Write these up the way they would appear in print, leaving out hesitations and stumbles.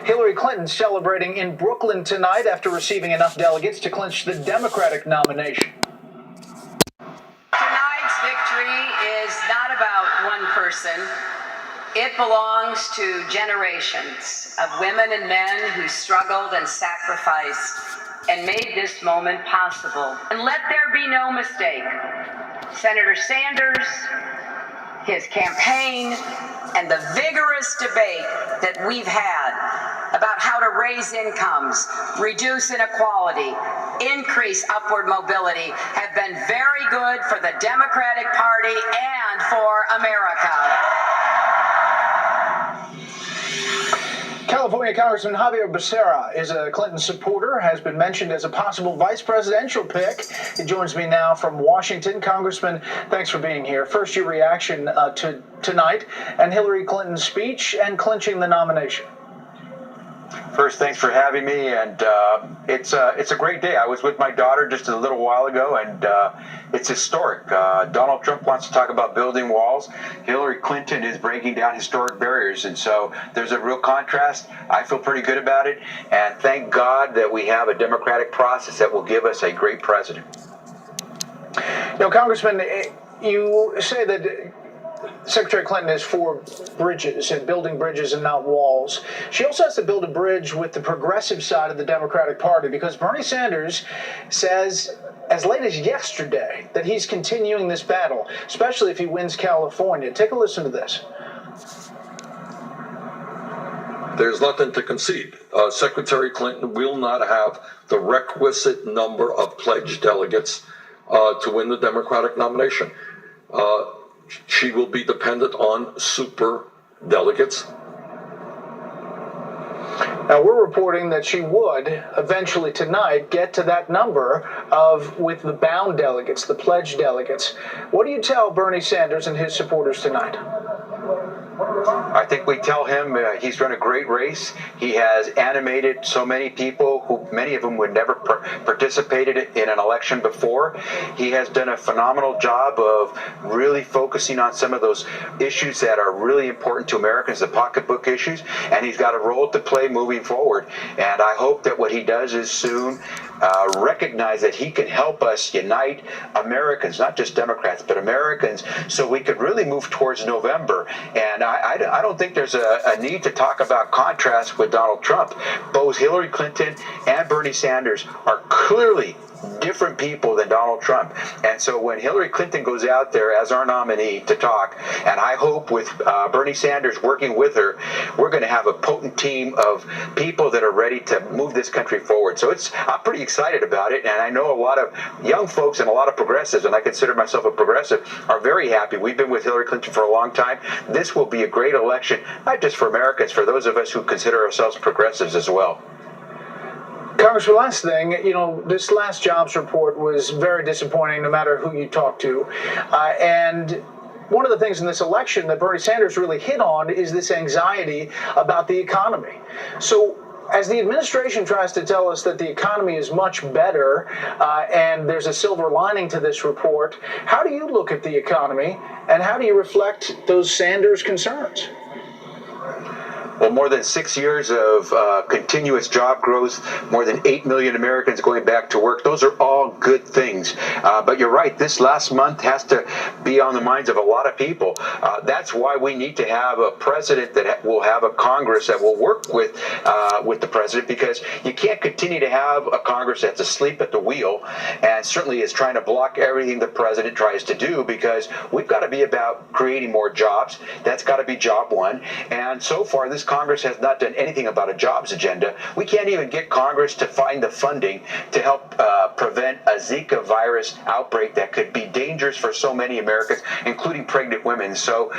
Hillary Clinton celebrating in Brooklyn tonight after receiving enough delegates to clinch the Democratic nomination. Tonight's victory is not about one person. It belongs to generations of women and men who struggled and sacrificed and made this moment possible. And let there be no mistake, Senator Sanders, his campaign, and the vigorous debate that we've had about how to raise incomes, reduce inequality, increase upward mobility have been very good for the Democratic Party and for America. California Congressman Xavier Becerra is a Clinton supporter, has been mentioned as a possible vice presidential pick. He joins me now from Washington. Congressman, thanks for being here. First, your reaction to tonight and Hillary Clinton's speech and clinching the nomination. First, thanks for having me, and it's a great day. I was with my daughter just a little while ago, and it's historic. Donald Trump wants to talk about building walls. Hillary Clinton is breaking down historic barriers, and so there's a real contrast. I feel pretty good about it, and thank God that we have a democratic process that will give us a great president. Congressman, you say that Secretary Clinton is for bridges and building bridges and not walls. She also has to build a bridge with the progressive side of the Democratic Party because Bernie Sanders says as late as yesterday that he's continuing this battle, especially if he wins California. Take a listen to this. There's nothing to concede. Secretary Clinton will not have the requisite number of pledged delegates to win the Democratic nomination. She will be dependent on super delegates. Now, we're reporting that she would eventually tonight get to that number with the bound delegates, the pledged delegates. What do you tell Bernie Sanders and his supporters tonight? I think we tell him he's run a great race. He has animated so many people who many of them would never participated in an election before. He has done a phenomenal job of really focusing on some of those issues that are really important to Americans, the pocketbook issues, and he's got a role to play moving forward. And I hope that what he does is soon recognize that he can help us unite Americans, not just Democrats, but Americans, so we could really move towards November. And I don't think there's a need to talk about contrast with Donald Trump. Both Hillary Clinton and Bernie Sanders are clearly different people than Donald Trump. And so when Hillary Clinton goes out there as our nominee to talk, and I hope with Bernie Sanders working with her, we're going to have a potent team of people that are ready to move this country forward. So I'm pretty excited about it. And I know a lot of young folks and a lot of progressives, and I consider myself a progressive, are very happy. We've been with Hillary Clinton for a long time. This will be a great election, not just for Americans, for those of us who consider ourselves progressives as well. Congressman, last thing, this last jobs report was very disappointing no matter who you talk to. And one of the things in this election that Bernie Sanders really hit on is this anxiety about the economy. So as the administration tries to tell us that the economy is much better and there's a silver lining to this report, how do you look at the economy and how do you reflect those Sanders concerns? Well, more than 6 years of continuous job growth, more than 8 million Americans going back to work. Those are all good things. But you're right, this last month has to be on the minds of a lot of people. That's why we need to have a president that will have a Congress that will work with the president, because you can't continue to have a Congress that's asleep at the wheel and certainly is trying to block everything the president tries to do, because we've got to be about creating more jobs. That's got to be job one. And so far, this Congress has not done anything about a jobs agenda. We can't even get Congress to find the funding to help prevent a Zika virus outbreak that could be dangerous for so many Americans, including pregnant women. So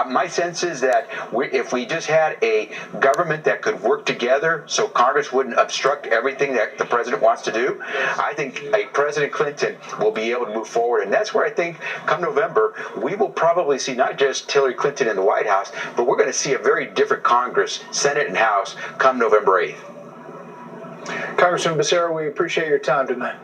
my sense is that if we just had a government that could work together so Congress wouldn't obstruct everything that the president wants to do, I think President Clinton will be able to move forward. And that's where I think come November, we will probably see not just Hillary Clinton in the White House, but we're going to see a very different Congress, Senate and House, come November 8th. Congressman Becerra, we appreciate your time tonight.